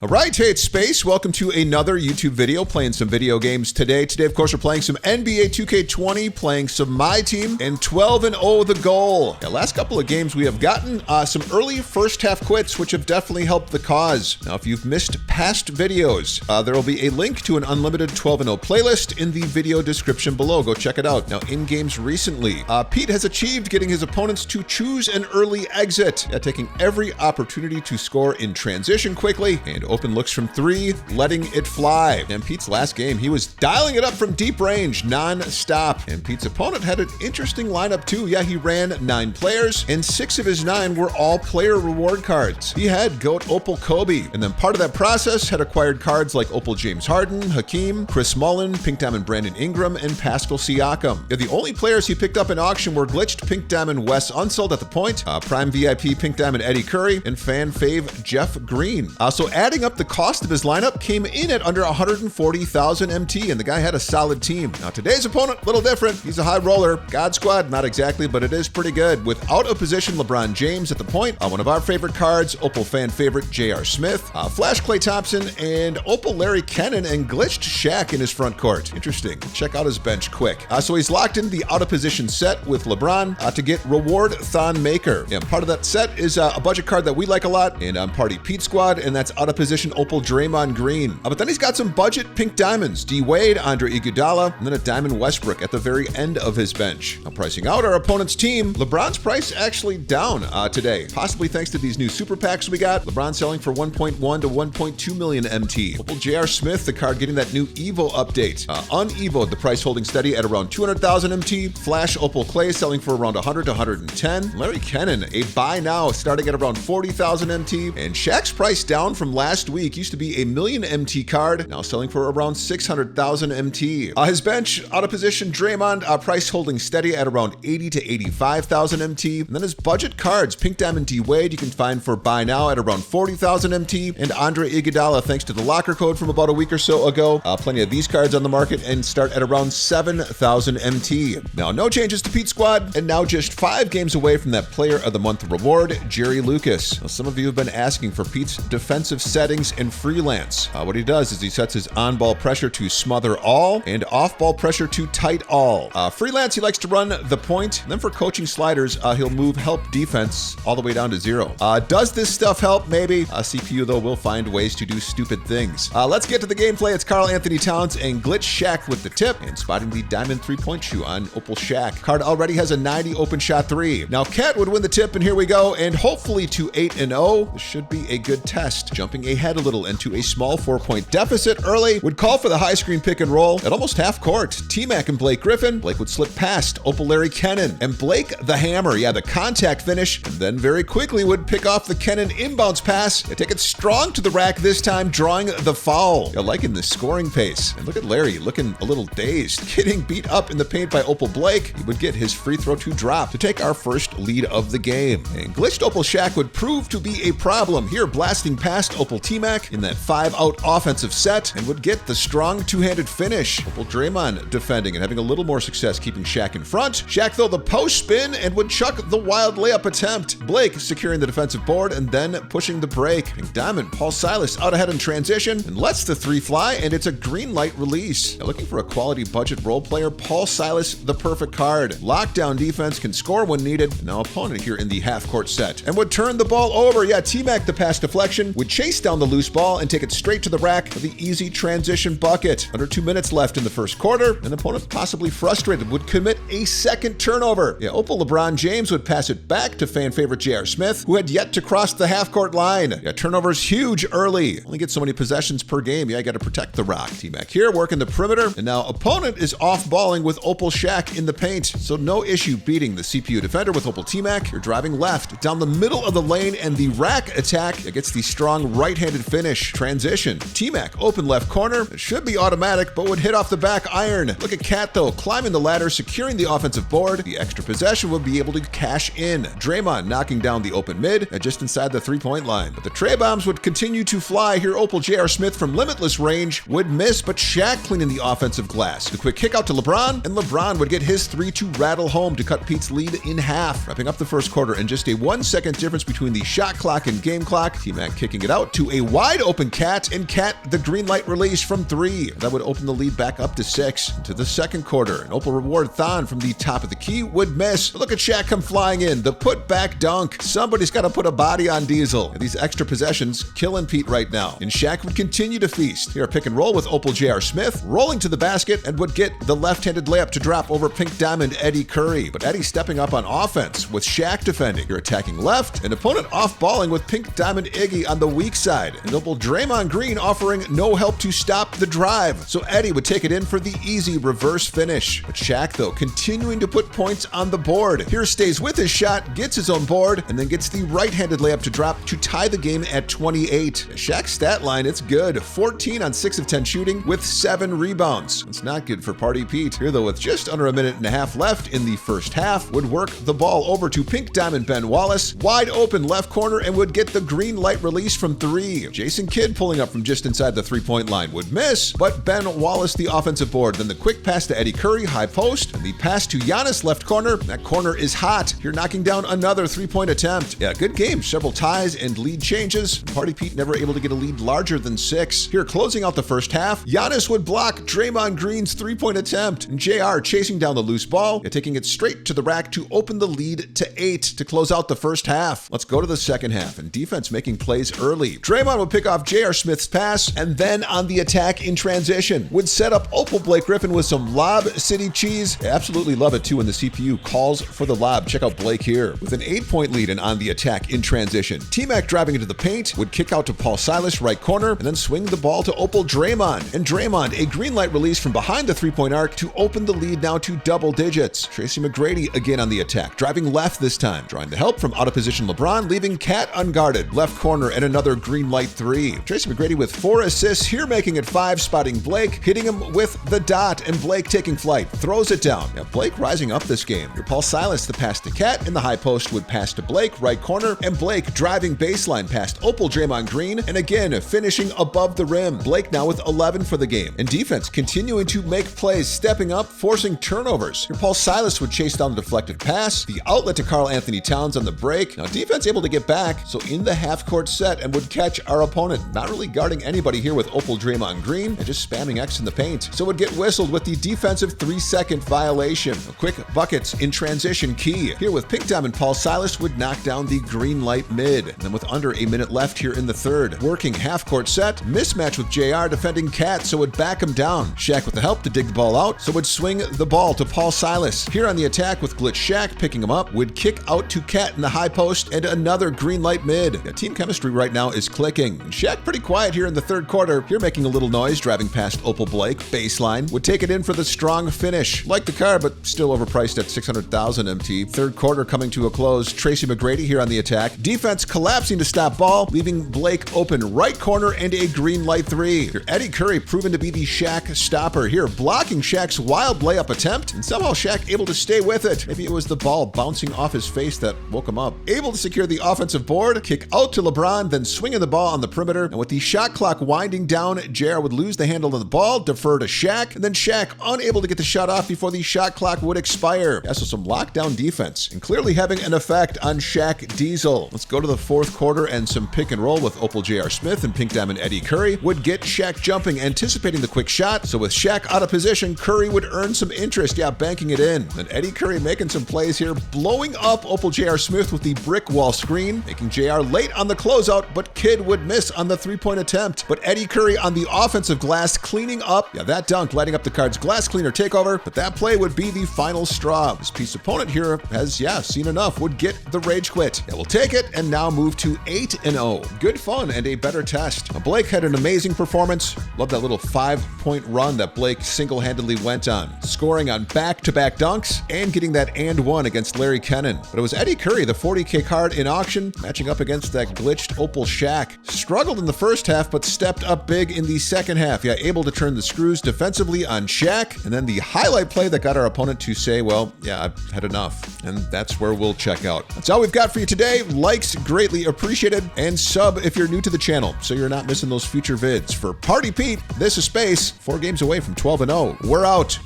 All right, hey, it's Space. Welcome to another YouTube video playing some video games today. Today, of course, we're playing some NBA 2K20, playing some MyTeam, and 12-0 the goal. Now, last couple of games, we have gotten some early first half quits, which have definitely helped the cause. Now, if you've missed past videos, there will be a link to an unlimited 12-0 playlist in the video description below. Go check it out. Now, in games recently, Pete has achieved getting his opponents to choose an early exit, taking every opportunity to score in transition quickly, and open looks from three, letting it fly. And Pete's last game, he was dialing it up from deep range, non-stop. And Pete's opponent had an interesting lineup too. Yeah, he ran 9 players, and 6 of his 9 were all player reward cards. He had GOAT Opal Kobe, and then part of that process had acquired cards like Opal James Harden, Hakeem, Chris Mullin, Pink Diamond Brandon Ingram, and Pascal Siakam. Yeah, the only players he picked up in auction were glitched Pink Diamond Wes Unseld at the point, Prime VIP Pink Diamond Eddie Curry, and fan fave Jeff Green. So adding up the cost of his lineup came in at under 140,000 MT, and the guy had a solid team. Now today's opponent, a little different. He's a high roller. God Squad, not exactly, but it is pretty good. With out of position Lebron James at the point, one of our favorite cards, Opal fan favorite J.R. Smith, Flash Klay Thompson, and Opal Larry Kennon, and glitched Shaq in his front court. Interesting. Check out his bench quick. So he's locked in the out of position set with LeBron to get Reward Thon Maker. Yeah, part of that set is a budget card that we like a lot, and I'm Party Pete Squad, and that's out of position Opal Draymond Green. But then he's got some budget pink diamonds, D Wade, Andre Iguodala, and then a Diamond Westbrook at the very end of his bench. Now pricing out our opponent's team, LeBron's price actually down today, possibly thanks to these new super packs we got. LeBron selling for 1.1 to 1.2 million MT. Opal J.R. Smith, the card getting that new Evo update. Unevoed, the price holding steady at around 200,000 MT. Flash Opal Klay selling for around 100 to 110. Larry Kennon, a buy now starting at around 40,000 MT. And Shaq's price down from last week, used to be a million MT card, now selling for around 600,000 MT. His bench, out of position Draymond, price holding steady at around 80 to 85,000 MT. And then his budget cards, Pink Diamond D Wade, you can find for buy now at around 40,000 MT. And Andre Iguodala, thanks to the locker code from about a week or so ago, plenty of these cards on the market and start at around 7,000 MT. Now, no changes to Pete Squad, and now just 5 games away from that Player of the Month reward, Jerry Lucas. Now, some of you have been asking for Pete's defensive settings in Freelance. What he does is he sets his on-ball pressure to smother all and off-ball pressure to tight all. Freelance, he likes to run the point, and then for coaching sliders, he'll move help defense all the way down to 0. Does this stuff help? Maybe. CPU, though, will find ways to do stupid things. Let's get to the gameplay. It's Karl Anthony Towns and Glitch Shaq with the tip, and spotting the diamond 3-point shoe on Opal Shaq. Card already has a 90 open shot 3. Now, Cat would win the tip, and here we go, and hopefully to 8-0. This should be a good test. Jumping ahead a little into a small 4-point deficit early would call for the high screen pick and roll at almost half court. T-Mac and Blake Griffin. Blake would slip past Opal Larry Kennon, and Blake the hammer, the contact finish, and then very quickly would pick off the Kennon inbounds pass. They take it strong to the rack this time, drawing the foul. You're liking the scoring pace. And look at Larry looking a little dazed, getting beat up in the paint by Opal Blake. He would get his free throw to drop to take our first lead of the game. And glitched Opal Shaq would prove to be a problem here, blasting past Opal T-Mac in that 5-out offensive set, and would get the strong two-handed finish. Opal Draymond defending and having a little more success keeping Shaq in front. Shaq, though, the post spin and would chuck the wild layup attempt. Blake securing the defensive board and then pushing the break. Pink Diamond, Paul Silas out ahead in transition and lets the 3 fly, and it's a green light release. Now, looking for a quality budget role player, Paul Silas, the perfect card. Lockdown defense, can score when needed. Now opponent here in the half-court set, and would turn the ball over. T-Mac, the pass deflection, would chase down the loose ball and take it straight to the rack for the easy transition bucket. Under 2 minutes left in the first quarter, an opponent possibly frustrated would commit a second turnover. Opal LeBron James would pass it back to fan favorite J.R. Smith, who had yet to cross the half-court line. Turnovers huge early. Only get so many possessions per game. You got to protect the rock. T-Mac here working the perimeter, and now opponent is off-balling with Opal Shaq in the paint. So no issue beating the CPU defender with Opal T-Mac. You're driving left down the middle of the lane, and the rack attack gets the strong right-handed finish. Transition. T-Mac open left corner. It should be automatic, but would hit off the back iron. Look at Cat, though, climbing the ladder, securing the offensive board. The extra possession would be able to cash in. Draymond knocking down the open mid just inside the 3-point line. But the tray bombs would continue to fly here. Opal J.R. Smith from limitless range would miss, but Shaq cleaning the offensive glass. The quick kick out to LeBron, and LeBron would get his 3 to rattle home to cut Pete's lead in half. Wrapping up the first quarter, and just a 1-second difference between the shot clock and game clock. T-Mac kicking it out to to a wide open Cat, and Cat the green light release from 3. That would open the lead back up to 6. Into the second quarter, an Opal Reward Thon from the top of the key would miss. Look at Shaq come flying in. The put back dunk. Somebody's got to put a body on Diesel. And these extra possessions killing Pete right now. And Shaq would continue to feast. Here a pick and roll with Opal J.R. Smith rolling to the basket and would get the left-handed layup to drop over Pink Diamond Eddie Curry. But Eddie stepping up on offense with Shaq defending. You're attacking left, an opponent off-balling with Pink Diamond Iggy on the weak side. And Opal Draymond Green offering no help to stop the drive. So Eddie would take it in for the easy reverse finish. But Shaq, though, continuing to put points on the board. Here stays with his shot, gets his own board, and then gets the right-handed layup to drop to tie the game at 28. Shaq's stat line, it's good. 14 on 6 of 10 shooting with 7 rebounds. It's not good for Party Pete. Here, though, with just under a minute and a half left in the first half, would work the ball over to Pink Diamond Ben Wallace, wide open left corner, and would get the green light release from 3. Jason Kidd pulling up from just inside the three-point line would miss, but Ben Wallace the offensive board. Then the quick pass to Eddie Curry, high post, and the pass to Giannis left corner. That corner is hot. You're knocking down another three-point attempt. Yeah, good game. Several ties and lead changes. Party Pete never able to get a lead larger than 6. Here, closing out the first half, Giannis would block Draymond Green's three-point attempt, and JR chasing down the loose ball, taking it straight to the rack to open the lead to 8 to close out the first half. Let's go to the second half, and defense making plays early. Draymond would pick off J.R. Smith's pass, and then on the attack in transition, would set up Opal Blake Griffin with some lob city cheese. I absolutely love it too when the CPU calls for the lob. Check out Blake here with an 8-point lead and on the attack in transition. T-Mac driving into the paint, would kick out to Paul Silas, right corner, and then swing the ball to Opal Draymond. And Draymond, a green light release from behind the three-point arc to open the lead now to double digits. Tracy McGrady again on the attack, driving left this time, drawing the help from out of position LeBron, leaving Cat unguarded. Left corner and another green light 3. Tracy McGrady with 4 assists, here making it 5, spotting Blake, hitting him with the dot, and Blake taking flight, throws it down. Now Blake rising up this game. Your Paul Silas the pass to Cat, in the high post would pass to Blake, right corner, and Blake driving baseline past Opal Draymond Green, and again finishing above the rim. Blake now with 11 for the game. And defense continuing to make plays, stepping up, forcing turnovers. Your Paul Silas would chase down the deflected pass, the outlet to Karl Anthony Towns on the break. Now defense able to get back, so in the half-court set, and would catch our opponent. Not really guarding anybody here with Opal Draymond Green, and just spamming X in the paint. So would get whistled with the defensive 3-second violation. A quick buckets in transition key. Here with Pink Diamond Paul Silas would knock down the green light mid. And then with under a minute left here in the third, working half-court set, mismatch with JR defending Cat, so would back him down. Shaq with the help to dig the ball out, so would swing the ball to Paul Silas. Here on the attack with Glitch Shaq picking him up, would kick out to Cat in the high post, and another green light mid. The team chemistry right now is clicking. And Shaq pretty quiet here in the third quarter, here making a little noise, driving past Opal Blake, baseline, would take it in for the strong finish. Like the car, but still overpriced at 600,000 MT. Third quarter coming to a close. Tracy McGrady here on the attack. Defense collapsing to stop ball, leaving Blake open right corner and a green light 3. Here, Eddie Curry proven to be the Shaq stopper here, blocking Shaq's wild layup attempt, and somehow Shaq able to stay with it. Maybe it was the ball bouncing off his face that woke him up. Able to secure the offensive board, kick out to LeBron, then swinging the ball on the perimeter, and with the shot clock winding down, JR would lose the handle of the ball, defer to Shaq, and then Shaq unable to get the shot off before the shot clock would expire. Yeah, so some lockdown defense, and clearly having an effect on Shaq Diesel. Let's go to the fourth quarter, and some pick and roll with Opal J.R. Smith and Pink Diamond Eddie Curry would get Shaq jumping, anticipating the quick shot, so with Shaq out of position, Curry would earn some interest, banking it in. And Eddie Curry making some plays here, blowing up Opal J.R. Smith with the brick wall screen, making JR late on the closeout, but Kidd would miss on the three-point attempt. But Eddie Curry on the offensive glass cleaning up. That dunk lighting up the Cards' glass cleaner takeover, but that play would be the final straw. This piece opponent here has, seen enough, would get the rage quit. We'll take it and now move to 8-0. Good fun and a better test. Now, Blake had an amazing performance. Love that little 5-point run that Blake single-handedly went on, scoring on back-to-back dunks and getting that and one against Larry Kennon. But it was Eddie Curry, the 40K card in auction, matching up against that glitched Opal Shaq. Struggled in the first half, but stepped up big in the second half. Able to turn the screws defensively on Shaq, and then the highlight play that got our opponent to say, well, I've had enough. And that's where we'll check out. That's all we've got for you today. Likes greatly appreciated, and sub if you're new to the channel so you're not missing those future vids. For Party Pete, this is Space, 4 games away from 12-0. We're out.